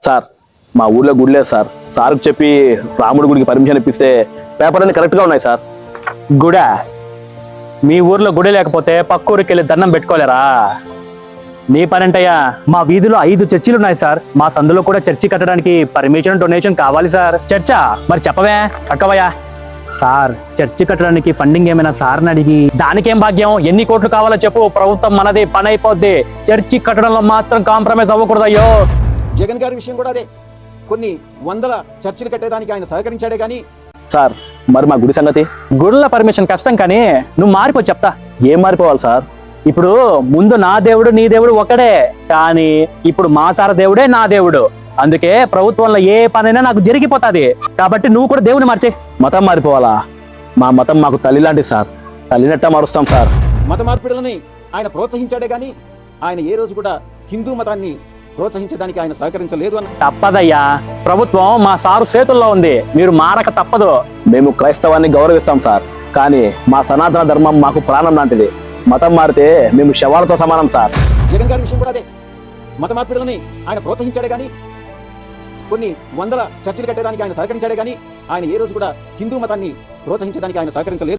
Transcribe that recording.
Sir మా ఊర్లో గుడి లేదు సార్. సార్కి చెప్పి రాముడి గుడికి పర్మిషన్ ఇప్పిస్తే పేపర్ అన్ని కరెక్ట్గా ఉన్నాయి సార్. గుడా? మీ ఊర్లో గుడి లేకపోతే పక్క ఊరికి వెళ్ళి దండం పెట్టుకోలేరా? నీ పనేంటయ్యా? మా వీధిలో 5 చర్చిలు ఉన్నాయి సార్. మా సందులో కూడా చర్చి కట్టడానికి పర్మిషన్ డొనేషన్ కావాలి సార్. చర్చా? మరి చెప్పవే అక్కవయ్యా. సార్ చర్చి కట్టడానికి ఫండింగ్ ఏమైనా సార్ని అడిగి, దానికేం భాగ్యం, ఎన్ని కోట్లు కావాలో చెప్పు, ప్రభుత్వం మనది, పని అయిపోద్ది. చర్చి కట్టడంలో మాత్రం కాంప్రమైజ్ అవ్వకూడదు. అయ్యో జగన్ గారి విషయం కూడా అదే. కొన్ని వందల చర్చిలు కట్టేదానికి ఆయన సహకరించాడే గానీ. సార్ మరి మా గుడి సంగతి? గుడుల పర్మిషన్ కష్టం, కానీ నువ్వు మారిపో చెప్తా. ఏం మారిపోవాలి సార్? ఇప్పుడు ముందు నా దేవుడు నీ దేవుడు ఒకడే, కానీ ఇప్పుడు మా సార దేవుడే నా దేవుడు. అందుకే ప్రభుత్వంలో ఏ పనైనా నాకు జరిగిపోతాది. కాబట్టి నువ్వు కూడా దేవుని మార్చే. మతం మారిపోవాలా? మా మతం మాకు తల్లి లాంటిది సార్. తల్లినట్ట మారుస్తాం సార్. మత మార్పిడులని ఆయన ప్రోత్సహించాడే గానీ ఆయన ఏ రోజు కూడా హిందూ మతాన్ని ప్రోత్సహించడానికి ఆయన సహకరించలేదు అన్న. తప్పదయ్యా, ప్రభుత్వం మా సారు చేతుల్లో ఉంది. మీరు మారక తప్పదు. మేము క్రైస్తవాన్ని గౌరవిస్తాం సార్, కానీ మా సనాతన ధర్మం మాకు ప్రాణం లాంటిది. మతం మారితే మేము శవాలతో సమానం సార్. జగన్ గారి విషయం కూడా అదే. మత మార్పిడులని ఆయన ప్రోత్సహించాడే గానీ కొన్ని వందల చర్చిలు కట్టేదానికి ఆయన సహకరించాడే గానీ ఆయన ఏ రోజు కూడా హిందూ మతాన్ని ప్రోత్సహించడానికి ఆయన సహకరించలేదు.